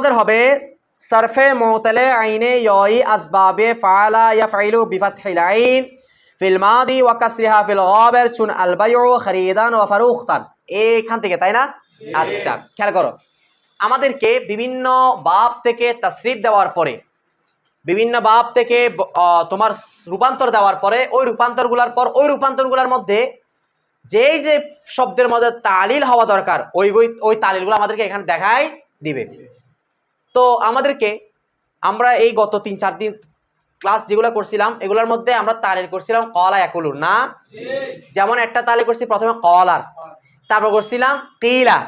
আমাদের হবে সারফে মুতালে আইনে ইয়াই আসবাবে ফাআলা ইয়াফইলু বিফাতহিল আইন ফিল মাদি ওয়া কাসরিহা ফিল গাবির চুন আল বাইউ খরিদান ওয়া ফারুখতান। এইখান থেকে, তাই না? আচ্ছা, খেয়াল করো, আমাদেরকে বিভিন্ন বাব থেকে তাসরিফ দেওয়ার পরে, বিভিন্ন বাব থেকে তোমার রূপান্তর দেওয়ার পরে, ওই রূপান্তরগুলোর মধ্যে যেই যে শব্দের মধ্যে তালিল হওয়া দরকার, ওই তালিলগুলো আমাদেরকে এখানে দেখাই দিবে। তো আমরা এই গত 3-4 দিন ক্লাস যেগুলো করছিলাম, এগুলোর মধ্যে আমরা তালিল করছিলাম কলা ইয়াকুলুন, না? যেমন একটা তালিল করছি প্রথমে কলার, তারপর করছিলাম কিলা,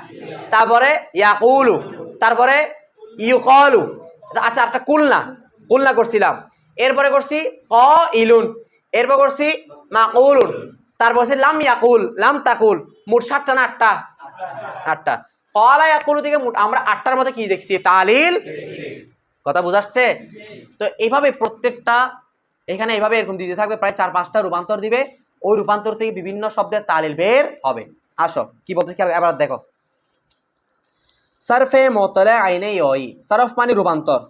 তারপরে ইয়াকুলু, তারপরে ইউকালু। আচ্ছা, একটা কুলনা করছিলাম, এরপরে করছি কাইলুন, এরপর করছি মাকুলুন, তারপর করছি লাম ইয়াকুল, লাম তাকুল। মোট 7টা না 8টা। কলা ইয়াকুলু থেকে মোট আমরা 8টার মধ্যে কি দেখছি? তালিল। কথা বুঝাচ্ছে? তো এইভাবে প্রত্যেকটা এখানে এইভাবে এরকম দিতে থাকবে, প্রায় 4-5টা রূপান্তর দিবে, ওই রূপান্তর থেকে বিভিন্ন শব্দের তালিল বের হবে। আসো কি বলতে এবার দেখো, সারফে মুতালে আইনে ইয়াই, সরফ মানে রূপান্তর,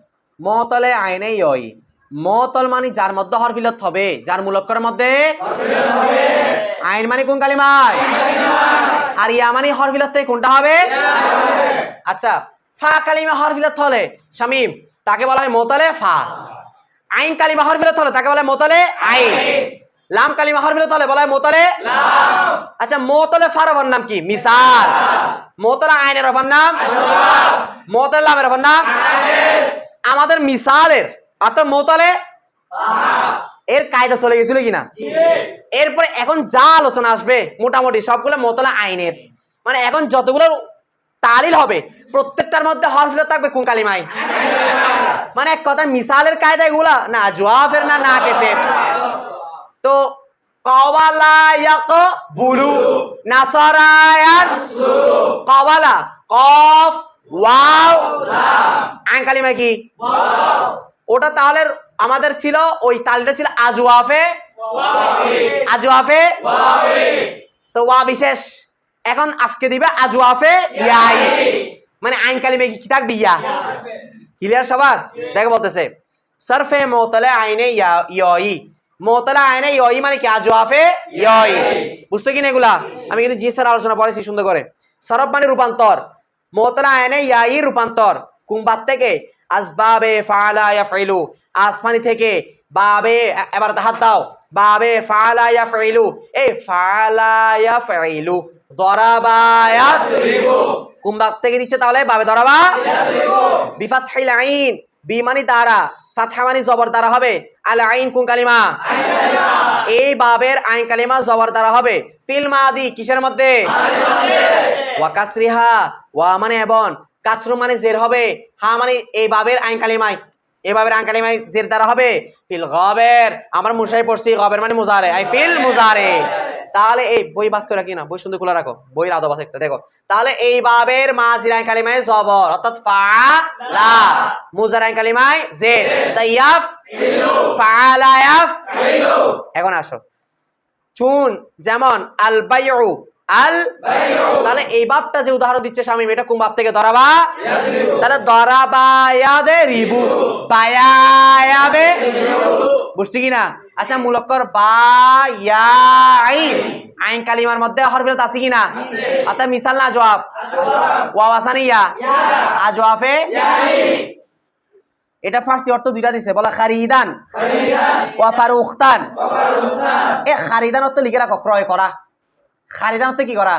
মুতালে আইনে ইয়াই, মুতাল মানে যার মধ্যে হরফিলত হবে, যার মূলক্ষরের মধ্যে হরফিলত হবে। আইন মানে কোন কালিমায়? আর ইয়া মানে হরফিলত থেকে কোনটা হবে? আচ্ছা, ফা কালিমা হরফিলত হলে শামিম, তাকে বলা হয় মুতালে ফা। আইন কালিমা হরফিলত হলে তাকে বলা হয় মুতালে আইন। লাম কালিমা হরফিলত হলে বলা হয় মুতালে লাম। আচ্ছা, মুতালে ফার এর নাম কি? মিসাল। মুতালে আইনের এর নাম আজওয়াফ। মুতালে লামের এর নাম আনাস। আমাদের মিসালের অর্থাৎ মুতালে ফা এর কায়দা চলে গেছিল কিনা? এরপরে এখন যা আলোচনা আসবে মোটামুটি সবগুলো মুতালে আইনের, মানে এখন যতগুলো তালিল হবে প্রত্যেকটার মধ্যে হরফিলত থাকবে কোন কালিমায়? মানে এক কথা মিসালের কায়দা এগুলা না আজওয়াফের না নাকিসের। তো কওয়ালা ইয়াকবুলু, নাসারা ইয়ানসুরু, কওয়ালা কফ ওয়াও লাম, আইন কালিমা কি? ওয়াও। ওটা তাহলে আমাদের ছিল, ওই তালিলটা ছিল আজওয়াফে ওয়াওয়ি। তো ওয়া বিশেষ এখন আজকে দিবে আজওয়াফে ইয়াই, মানে আইন কালিমা কি থাকবে? ইয়া। ক্লিয়ার সবার? দেখো বলতেছে সারফে মুতালে আইনে ইয়াই, মুতালে আইনে ইয়াই মানে কি? আজওয়াফে ইয়াই। বুঝছো কিনা এগুলা? আমি কিন্তু জি স্যার আলোচনা করেছি সুন্দর করে। সরফ মানে রূপান্তর, মুতালে আইনে ইয়াই রূপান্তর কোন বাদ থেকে? আসবাবে ফাআলা ইয়াফইলু, আসমানি থেকে বাবে, এবার হাত দাও, বাবে ফাআলা ইয়াফইলু, এই ফাআলা ইয়াফইলু, দরাবা ইয়াদরিবু কোন বাদ থেকে দিচ্ছে? তাহলে বাবে দরাবা ইয়াদরিবু। বিফাতহিল আইন, বি মানে দ্বারা, ফাতহা মানে জবর দ্বারা হবে, আল আইন কোন কালিমা? আইন কালিমা। এই বাবের আইন কালিমা জবর দ্বারা হবে ফিল মাদি, কিসের মধ্যে? মাদির মধ্যে। ওয়া কাসরিহা, ওয়া মানে এবং, কাসরু মানে জের হবে, হা মানে এই বাবের আইন কালিমায়, এই বাবের আইন কালিমায় জের দ্বারা হবে ফিল গাবের। আমরা মুসাই পড়ছি গাবের মানে মুজারে, আই ফিল মুজারে। তাহলে এই বই বাস করে রাখি না, বই সুন্দর খোলা রাখো, বইয়ের আদব আছে একটা দেখো। তাহলে এই বাবের মাজির আইন কালিমায় জবর অর্থাৎ ফাআলা, মুজার আইন কালিমায় জের, তাইয়াফ ফাআলা ইয়াফইলু। এখন আসো চুন, যেমন আল বাইউ, আল বাইউ, তাহলে এই বাবটা যে উদাহরণ দিচ্ছে শামিম, এটা কোন বাব থেকে? দরাবা ইয়াদরিবু। তাহলে দরাবা ইয়াদরিবু, বায়া ইয়াদরিবু। বুঝছি কিনা? আচ্ছা, মুলক্কর বা ইয়া আইন, আইন কালিমার মধ্যে হরফিলত আছে কিনা? আছে। অর্থাৎ মিসাল না আজওয়াফ? ওয়াও আসানি ইয়া, আজওয়াফে ইয়াই। এটা ফার্সি অর্থ দুইটা দিছে, বলা খারিদান ওয়া ফারুখতান। এ খারিদান অর্থ লিখে রাখো, ক্রয় করা। খারিদান অর্থ কি করা?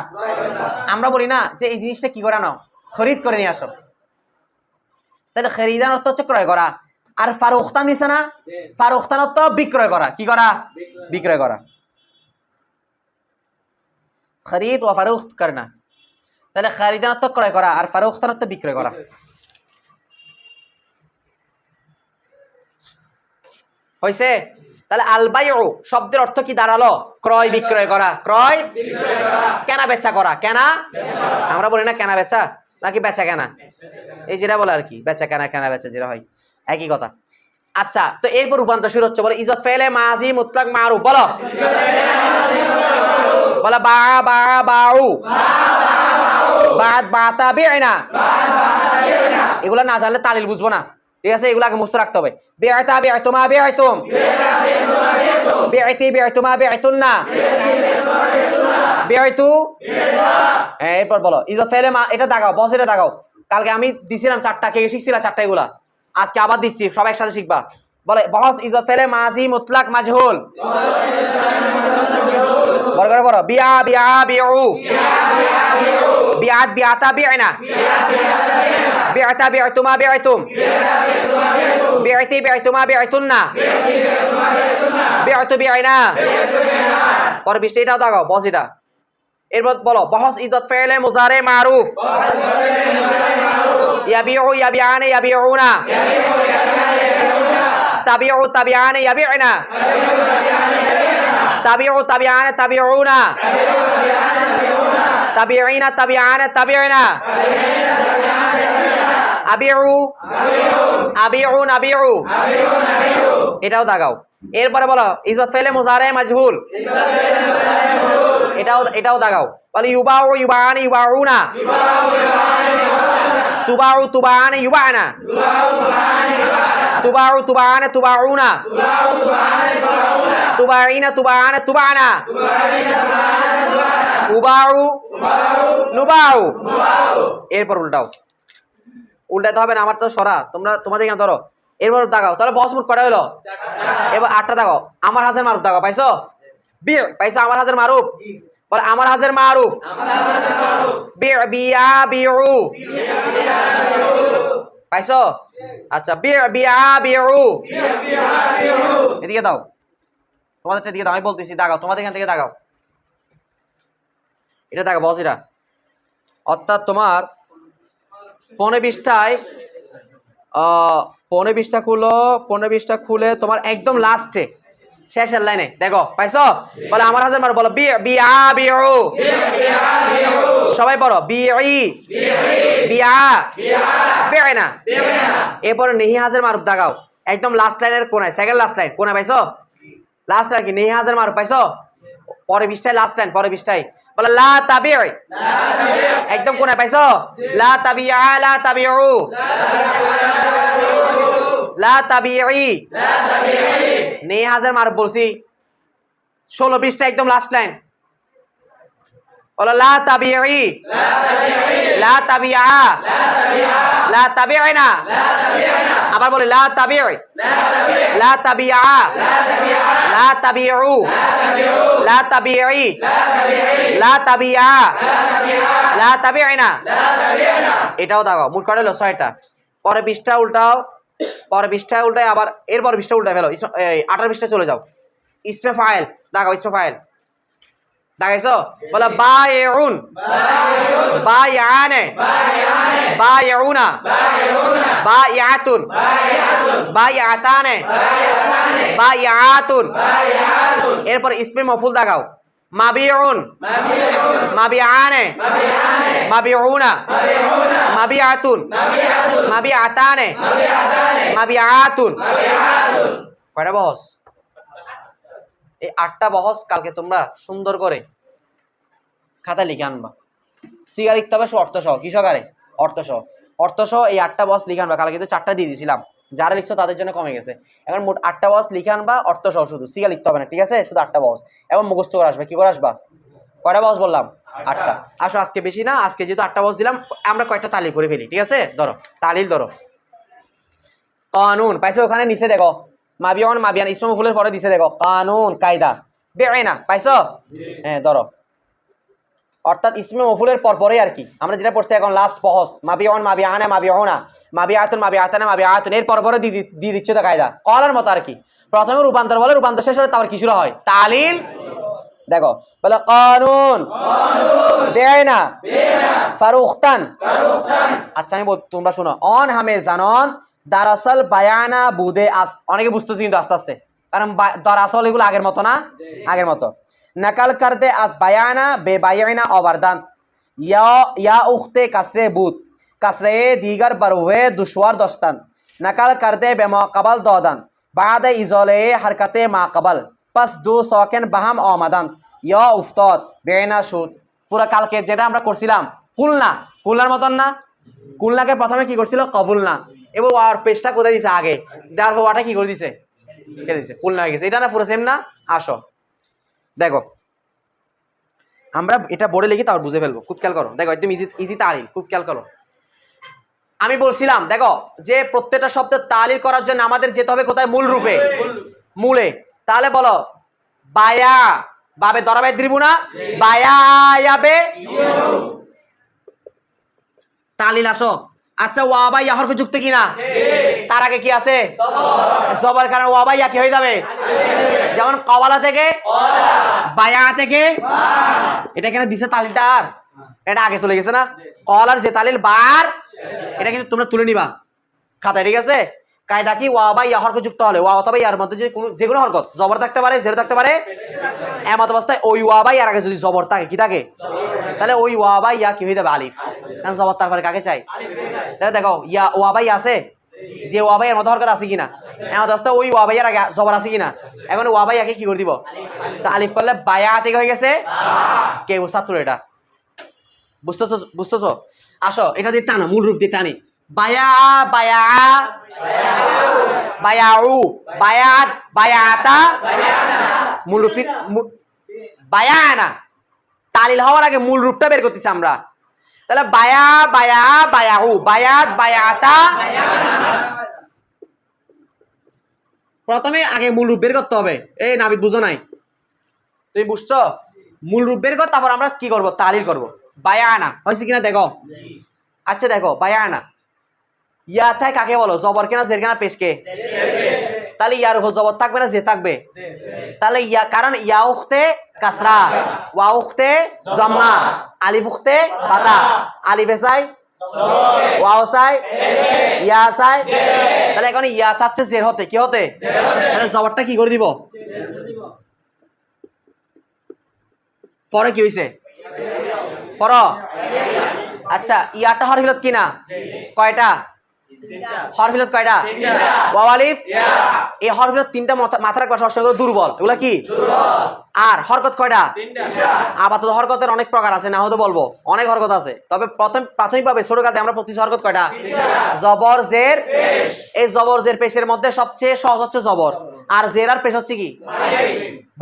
আমরা বলি না যে এই জিনিসটা কি করা নাও, খরিদ করে নিয়ে আসো, তাহলে খারিদান অর্থ হচ্ছে ক্রয় করা। আর ফারুখতান দিছে না, ফারুখতান অর্থ বিক্রয় করা। কি করা? বিক্রয় করা। খরিদ ওয়া ফারুখত করনা, তাহলে খারিদান অর্থ ক্রয় করা আর ফারুখতান অর্থ বিক্রয় করা। হইছে? তাহলে আল বাইউ শব্দের অর্থ কি দাঁড়ালো? ক্রয় বিক্রয় করা, ক্রয় বিক্রয় করা, কেনা বেচা করা। কেনা আমরা বলি না কেনা বেচা, নাকি বেচা কেনা? এই যেটা বলে আর কি, বেচা কেনা, কেনা বেচা যেটা হয় একই কথা। আচ্ছা, তো এরপর রূপান্তর শুরু হচ্ছে, বলে ইজাত ফেলে মাজি মুতলাক মারুফ, বলো বা বা বাউ, বাত বাতা বিনা, এগুলা না জানলে তালিল বুঝবো না, ঠিক আছে? এগুলাকে মুস্ত রাখতে হবে। বিআতা বিআতুমা বিআতুম, বিআতি বিআতুমা বিআতুন্না, বিআতু। হ্যাঁ, এরপর বলো ইজত ফেলে মা, এটা দাগাও বস, এটা দাগাও। কালকে আমি দিছিলাম 4টা, কে শিখছিলা 4টা এগুলা? আজকে আবার দিচ্ছি, সবাই একসাথে শিখবা। বলে বস ইজত ফেলে মাজি মুতলাক মাজহুল। বড় করে বলো বিআ বিআ বিউ, বিআত বিআতা বিআনা, বিআতা বিআতুমা বিআতুম, বিআতি বিআতুমা বিআতুন্না, বিআতু বিআনা। পরে বৃষ্টি এটাও দাগাও বস, এটা। এরপর বলো বহস ইজত ফেলে মুজারে মারুফ, ইয়াবিউ ইয়াবিআনে ইয়াবিউনা, তাবিউ তাবিআনে ইয়াবিউনা, তাবিউ তাবিআনে তাবিউনা, তাবিঈনা তাবিআনে তাবিউনা, আবিউ আবিউ নাবিউ, এটাও দাগাও। এরপরে বলো ইজত ফেলে মুজারে মাজহুল, এটাও দাগাও। বলে ইউবাউ ইউবাআনে ইউবাউনা, তুবাউ তুবাআনে ইউবাআনা, তুবাউ তুবাআনে তুবাউনা, তুবাঈনা তুবাআনে তুবাআনা, উবাউ নুবাউ। এরপর উল্টাও, উল্টাতে হবে না, আমার তো সরা, তোমাদের এখানে ধরো। এরপর দাগাও। তাহলে বস মোট কটা হলো? এবার 8টা দাগাও। আমার হাজের মারুফ দাগাও, পাইছো? পাইছো আমার হাজের মারুফ? বলে আমার হাজের মারুফ, বিআ বিউ, পাইছো? আচ্ছা, বিআ বিউ, এদিকে দাও, তোমাদেরটা দিকে দাও, আমি বলতেছি দাগাও, তোমাদের এখান থেকে দাগাও। এটা দাগাও বস, এটা। অর্থাৎ তোমার 15-20টায় 15-20টা খুলো, 15-20টা খুলে তোমার একদম লাস্টে শেষের লাইনে দেখো, পাইছো? বলে আমার হাজার মারো, বলো বিআ বিউ, সবাই বলো বিই বিআ বিআনা। এরপরে নেহি হাজার মারুফ দাগাও, একদম লাস্ট লাইনের কোনায়, সেকেন্ড লাস্ট লাইন কোনায়, পাইছো? লাস্ট লাইন কি নেহি হাজার মারুফ, পাইছো? পরে 20টায় লাস্ট লাইন, পরে 20টায় বলে লা তাবিউ, একদম কোনায়, পাইছো? লা তাবিআ লা তাবিউ, লা তাবিঈ, নেহি হাজার মারুফ বলছি। 16-20টা একদম লাস্ট লাইন, বলো লা তাবিঈ, লা তাবিআ, লা তাবিঈনা। আবার বলে লা তাবিঈ, লা তাবিআ, লা তাবিউ, লা তাবিঈ, লা তাবিআ, লা তাবিঈনা। এটাও দাও, মোট কটা হলো 6টা। পরে 20টা উল্টাও, পরে 20টা উল্টায় আবার এরপর 20টা উল্টায় ফেলো। 18-20টা চলে যাও। ইসমে ফাইল দাগাও, ইসমে ফাইল দাগাইছো? বলে বায়উন, বায়ানে, বায়উনা, বায়াতুন, বায়াতানে, বায়াতুন। এরপর ইসমে মফুল দাগাও, মাবিউন, মাবিআনে, মাবিউনা, মাবিআতুন, মাবিআতানে, মাবিআতুন। কয়টা বহস? এই 8টা বহস কালকে তোমরা সুন্দর করে খাতা লিখে আনবা। সিগা লিখতে হবে অর্থ সহ, কি সহকারে? অর্থ সহ, অর্থ সহ এই 8টা বহস লিখে আনবা। কালকে তো 4টা দিয়ে দিয়েছিলাম, যারা লিখছো তাদের জন্য কমে গেছে। এখন মোট 8টা বহস লিখে আনবা, অর্থ সহ, শুধু সিগা লিখতে হবে না, ঠিক আছে? শুধু 8টা বহস এবং মুখস্থ করে আসবে। কি করে আসবা? কয়টা বহস বললাম? 8টা। আসো আজকে বেশি না, আজকে যেহেতু 8টা বহস দিলাম, আমরা কয়েকটা তালিল করে ফেলি, ঠিক আছে? ধরো তালিল, ধরো কানুন, পাইছো? ওখানে নিচে দেখো মাবিয়ান, মাবিয়ান ইসমে মফুলের পরে দিছে দেখো কানুন, কায়দা, বিআনা, পাইছো? হ্যাঁ, ধরো। অর্থাৎ ইসমে মফুলের পর পরেই আর কি আমরা যেটা পড়ছি এখন লাস্ট বহস, মাবিয়ান মাবিয়ানা মাবিউনা, মাবিয়াতুন মাবিয়াতানা মাবিয়াতুন, এর পর পরে দিয়ে দিচ্ছে তো কায়দা, কলার মতো আর কি। প্রথমে রূপান্তর বলে, রূপান্তর শেষ হলে তারপর কি শুরু হয়? তালিল। দেখো বলে কানুন, বিআনা, ফারুখতান। আচ্ছা আমি তোমরা শোনো, অন হামে জানন দারাসাল বায়ানা বুদে আস। অনেকে বুঝতেছি কিন্তু আস্তে আস্তে, কারণ দারাসাল এগুলো আগের মতো না, আগের মতো। নকল করতে আস বায়ানা বে বায়ানা ওয়ারদান, या उख्ते कसरे बूत कसरे दीगर बरुए दुश्वार दोस्तान नकल करते बेमौकबल दौदन बाद इजोले हरकते माकबल पस दो सौकेन बहम आमदन या उफ्ताद बेना शुद। পুরো কালকে যেটা আমরা করছিলাম কুলনা, কুলনার মতন না? কুলনাকে প্রথমে কি করছিল কবুল না, এবার ওয়ার পেশটা কোথায় দিছে আগে, দেওয়ার পর ওয়াটা কি করে দিছে কেটে দিছে, কুলনা হয়ে গেছে। এটা না পুরো সেম না? আসো দেখো আমরা এটা বোর্ডে লিখি তারপর বুঝে ফেলবো, খুব খেয়াল করো। দেখো একদম ইজি ইজি তালিল, খুব খেয়াল করো। আমি বলছিলাম দেখো যে প্রত্যেকটা শব্দের তালিল করার জন্য আমাদের যেতে হবে কোথায়? মূল রূপে, মূলে। তাহলে বলো বায়া, বাবে দরাবাই দ্রিবু না, বায়া ইয়াবে তালিল। আসো আচ্ছা ওয়া বা ইয়া হরফ যুক্ত কিনা? তার আগে কি আছে? জবর, কারণ ওয়া বা ইয়া কি হয়ে যাবে? যেমন কওয়ালা থেকে বায়া থেকে, এটা কেন দিছে তালিলটা? আর এটা আগে চলে গেছে না? কওয়ালার যে তালিল বার, এটা কিন্তু তোমরা তুলে নিবা খাতায়, ঠিক আছে? কায়দা কি? ওয়া বা ইয়া হরফ যুক্ত হলে ওয়া অথবা ইয়ার মধ্যে যে কোনো হরকত জবর থাকতে পারে, জের থাকতে পারে, এমত অবস্থায় ওই ওয়া বা ইয়ার আগে যদি জবর থাকে, কি থাকে? তাহলে ওই ওয়া বা ইয়া কি হয়ে যাবে? আলিফ। কারণ জবর তারপরে কাকে চাই? তাহলে দেখো ইয়া ওয়া বা ইয়া আছে, যে ওয়া বা এর মধ্যে হরকত আছে কিনা, এমত অবস্থায় ওই ওয়া বা ইয়ার আগে জবর আছে কিনা, এখন ওয়া বা ইয়াকে কি করে দিব? তো আলিফ করলে বায়া থেকে হয়ে গেছে কে ছাত্র, এটা বুঝতেছো? বুঝতেছো? আসো এটা দিয়ে টানা, মূল রূপ দিয়ে টানি। বায়া বায়া বায়াউ, বায়াত বায়াতা, মূল রূপ বায়ানা। তালিল হওয়ার আগে মূল রূপটা বের করতেছি আমরা। তাহলে বায়া বায়া বায়াউ, বায়াত বায়াতা। প্রথমে আগে মূল রূপ বের করতে হবে। এই নাবিদ বুঝো নাই? তুমি বুঝছো? মূল রূপ বের কর, তারপর আমরা কি করব? তালিল করব। বায়ানা হয়েছে কিনা দেখো। আচ্ছা দেখো বায়ানা ইয়া চাই কাকে বলো? জবর কেনা, জের কেনা, পেশকে? তাহলে ইয়ার উপর জবর থাকবে না জে থাকবে? তাহলে ইয়া, কারণ ইয়া উখতে কাসরা, ওয়া উখতে জম্মা, আলিফ উখতে ফাতা। আলিফে চাই, ওয়াও চাই, ইয়া চাই। তাহলে এখন ইয়া চাচ্ছে জের হতে, কি হতে? তাহলে জবরটা কি করে দিব? পরে কি হইছে? পর। আচ্ছা ইয়াটা হরফিলত কিনা? কয়টা হরফিলত? কয়টা? ওয়াও আলিফ। এই হরফিলত তিনটা মাথা রাখবা সবসময়, দুর্বল। এগুলা কি? আর হরকত কয়টা? আপাতত হরকতের অনেক প্রকার আছে, না হয়তো বলবো অনেক হরকত আছে, তবে প্রাথমিকভাবে ছোটকালে আমরা প্রতি হরকত কয়টা? জবর জের। এই জবর জের পেশের মধ্যে সবচেয়ে সহজ হচ্ছে জবর, আর জের আর পেশ হচ্ছে কি?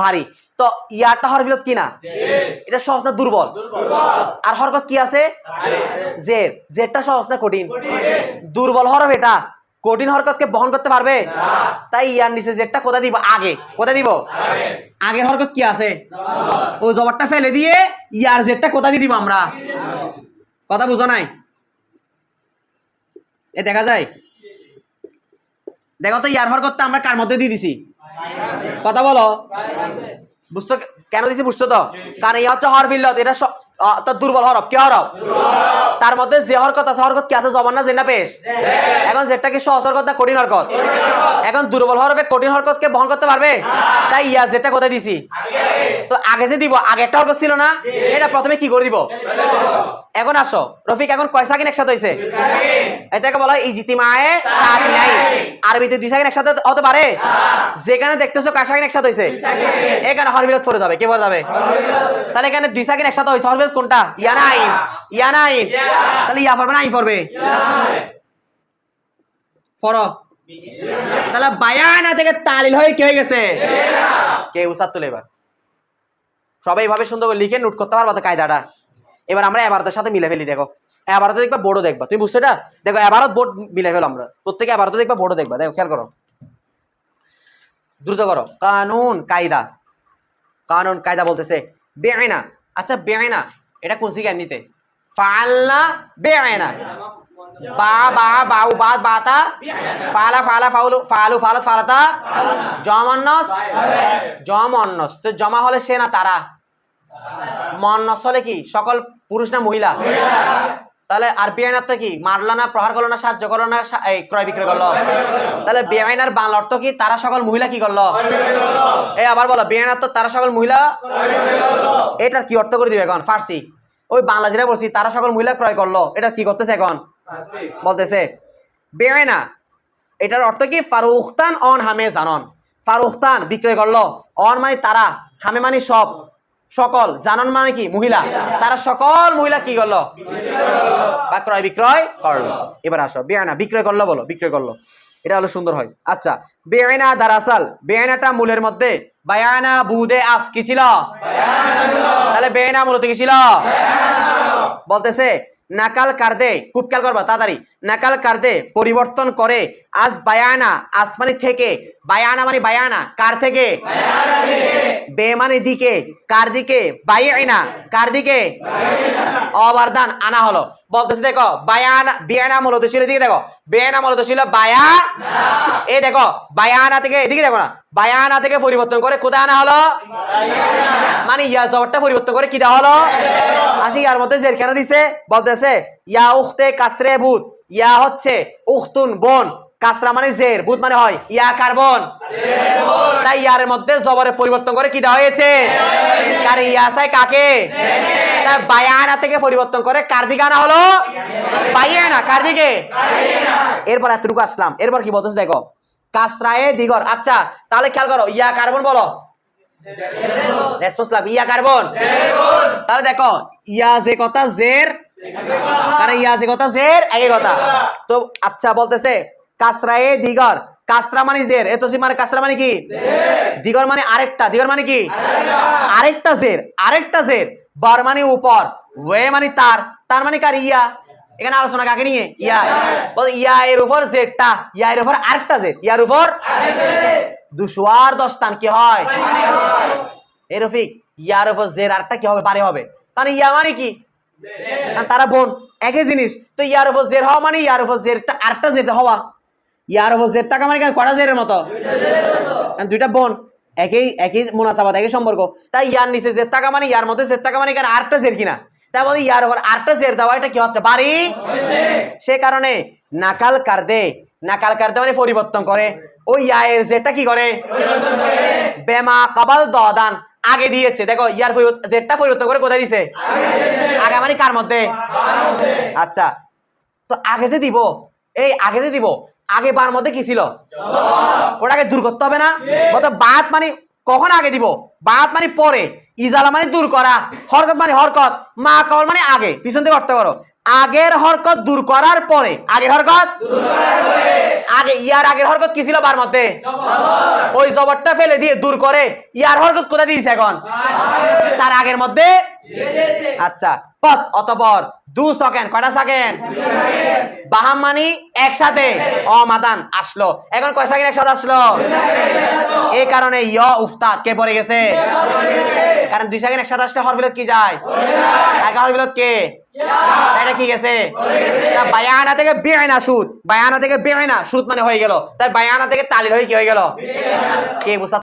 ভারী। তো ইয়াটা হরফিলত কিনা? এটা সহজ না দুর্বল? আর হরকত কি আছে? জের। জেরটা সহজ না কঠিন? দুর্বল হরফ, এটা কঠিন হরকতকে বহন করতে পারবে? তাই ইয়ার নিচে জেরটা কোথায় দিব? আগে। কোথায় দিব? আগের হরকত কি আছে? ও জবরটা ফেলে দিয়ে ইয়ার জেরটা কোথায় দিয়ে দিব আমরা? কথা বুঝো নাই? এ দেখা যায়? দেখো তো ইয়ার হরকতটা আমরা কার মধ্যে দিয়ে দিছি? কথা বলো। বুঝতো কেন দিছি? বুঝছো তো? কারণ ইয়া হচ্ছে হরফ ইল্লত, এটা দুর্বল হরফ। কি হরফ? তার মধ্যে যে হরকত আছে, হরকত কি আছে? জবর না জের না পেশ? এখন যেটা কি সহজ হরকত না কঠিন হরকত? এখন দুর্বল হরফে কঠিন হরকতকে বহন করতে পারবে? তাই ইয়া যেটা কোথায় দিছি? তো আগে যে দিব, আগে একটা হরকত ছিল না, এটা প্রথমে কি করে দিব? এখন আসো রফিক, এখন কয় সাকিন একসাথে হইছে? এটাকে বলা হয় ইজতিমায়ে সাকিনাই। আরবিতে দুই সাকিন একসাথে হতে পারে? যেখানে দেখতেছো কার সাকিন একসাথে হইছে, এখানে হরফিলত পড়ে যাবে। কে পড়ে যাবে? তাহলে এখানে দুই সাকিন একসাথে হইছে, হরফিলত কোনটা? ইয়া না আইন? ইয়া না আইন? তাহলে ইয়া পড়বে না আইন পড়বে? পড়ো। তাহলে বায়ানা থেকে তালিল হয়ে কি হয়ে গেছে? কে উসাত তুলে? এবার সবাই এইভাবে সুন্দর করে লিখে নোট করতে পারবা তো কায়দাটা? এবার আমরা এবারতের সাথে মিলে ফেলি। দেখো এবারতে দেখবা, বোর্ডও দেখবা। তুমি বুঝছো এটা? দেখো এবারত বোর্ড মিলে ফেলো আমরা প্রত্যেকে, এবারতে দেখবা, বোর্ডও দেখবা। দেখো খেয়াল করো, দ্রুত করো। কানুন কায়দা, কানুন কায়দা বলতেছে বেআইনা। আচ্ছা বেআইনা এটা কোন সিগা? এমনিতে ফাআলনা বেআইনা, বা বা বাউ বাত বাতা, ফালা ফালা ফাউলু ফালু ফালাত ফালাতা, জমান্নস জমন্নস। তো জমা হলে সে না তারা, মন্নস হলে কি সকল পুরুষ না মহিলা? তাহলে আর বেআইনার তো কি? মারলো না, প্রহার করলো না, সাহায্য করলো না, ক্রয় বিক্রয় করলো। তাহলে বেআইনার বাংলা অর্থ কি? তারা সকল মহিলা কি করলো? এই আবার বলো, বেআইনার তো তারা সকল মহিলা, এটার কি অর্থ করে দিবে এখন? ফার্সি। ওই বাংলা যেটা বলছি তারা সকল মহিলা ক্রয় করলো, এটা কি করতেছে এখন? বলতেছে বেআইনা। এটার অর্থ কি? ফারুখতান অন হামে জানন। ফারুখতান বিক্রয় করলো, অন মানে তারা, হামে মানে সব, সকল, জানন মানে কি মহিলা, তারা সকল মহিলা কি করলো বা ক্রয় বিক্রয় করলো। এবার আসো বেআনা, বিক্রয় করলো, বলো বিক্রয় করলো, এটা হলো সুন্দর হয়। আচ্ছা, বেআনা দারাসাল, বেআনাটা মূলের মধ্যে বায়ানা বুদে আস কি ছিল, তাহলে বেআনা মূলত কি ছিল, বলতেছে নাকাল কার দে, খুব খেয়াল করবা তাড়াতাড়ি, নাকাল কার দে পরিবর্তন করে, আজ বায়ানা আসমানি থেকে, বায়ানা মানে বায়ানা কার থেকে, বে মানে দিকে, কার দিকে, বায়ানা কার দিকে, অবর্ধান আনা হলো। বলতেছে দেখো বায়ানা বেয়ানা মূলত ছিল, দিকে দেখো বেয়ানা মূলত ছিল বায়া, এই দেখো বায়ানা থেকে এদিকে দেখো না, বায়ানা থেকে পরিবর্তন করে কোথায় আনা হলো, মানে ইয়া জবরটা পরিবর্তন করে কি দেওয়া হলো, আসি ইয়ার মধ্যে জের কেন দিছে, বলতেছে ইয়া উখতে কাসরে বুত, ইয়া হচ্ছে উখতুন বোন, কাসরা মানে জের, বুত মানে হয় ইয়া কার্বন, তাই ইয়ার মধ্যে জবরের পরিবর্তন করে কি দেওয়া হয়েছে, কার ইয়া চাই কাকে, তাই বায়ানা থেকে পরিবর্তন করে কার দিকে আনা হলো, বায়ানা কার দিকে। এরপর এতটুকু আসলাম, এরপর কি বলতেছে দেখো কাসরায়ে দিগর। আচ্ছা তাহলে খেয়াল করো, ইয়া কার্বন বলো, রেসপন্স লাগবে ইয়া কার্বন, তাহলে দেখো ইয়া যে কথা জের, কারণ ইয়া যে কথা জের একই কথা তো। আচ্ছা বলতেছে কাসরায়ে দিগর, কাসরা মানে জের, এত মানে কাসরা মানে কি, দিগর মানে আরেকটা, দিগর মানে কি আরেকটা জের, আরেকটা জের, বার মানে উপর, ওয়ে মানে তার, তার মানে কার ইয়া, এখানে আলোচনা কাকে নিয়ে, ইয়া, বল ইয়া এর উপর জেরটা, ইয়া এর উপর আরেকটা জের, ইয়ার উপর দুশোয়ার দস্তান কি হয়, এই রফিক ইয়ার উপর জের আরেকটা কি হবে, বারে হবে, কারণ ইয়া মানে কি তারা বোন, একই জিনিস তো, ইয়ার উপর জের হওয়া মানে ইয়ার উপর জেরটা আরেকটা জের হওয়া, ইয়ার উপর জের টাকা মানে কটা জেরের মতো, দুইটা বোন, একই একই মুনাসাবাত, একই সম্পর্ক, তাই ইয়ার নিচে জের টাকা মানে ইয়ার মধ্যে জের টাকা মানে এখানে আরেকটা জের কিনা, তাই বলি ইয়ার উপর আরেকটা জের দেওয়া, এটা কি হচ্ছে বাড়ি, সে কারণে নাকাল কার দে, নাকাল কার দে মানে পরিবর্তন করে, ওই ইয়ার জেরটা কি করে, বেমা কাবাল দদান আগে দিয়েছে, দেখো ইয়ার জেরটা পরিবর্তন করে কোথায় দিছে, আগে মানে কার মধ্যে। আচ্ছা তো আগে যে দিব, এই আগে যে দিব, আগে বার মধ্যে কি ছিল, ওটাকে দূর করতে হবে না, বলতো বাত মানে কখন আগে দিব, বাত মানে পরে, ইজালা মানে দূর করা, হরকত মানে হরকত, মা কল মানে আগে, পিছন থেকে অর্থ করো, আগের হরকত দূর করার পরে, আগের হরকত আগে, ইয়ার আগের হরকত কি ছিল বার মধ্যে, ওই জবরটা ফেলে দিয়ে দূর করে ইয়ার হরকত কোথায় দিয়েছে এখন, তার আগের মধ্যে। আচ্ছা পাঁচ অতঃপর দু সেকেন্ড, কয়টা সেকেন্ড, বাহাম মানি একসাথে, অমাদান আসলো, এখন কয় সেকেন্ড একসাথে আসলো, এই কারণে ইয়া উফতা কে পড়ে গেছে, কারণ 2 সেকেন্ড একসাথে আসলে হরফিলত কি যায়, একা হরফিলত কে, এটা কি গেছে, বায়ানা থেকে বেআইনা সুদ, বায়ানা থেকে বেআইনা সুদ মানে হয়ে গেল, তাই বায়ানা থেকে তালিল হয়ে কি হয়ে গেল, কে বুঝা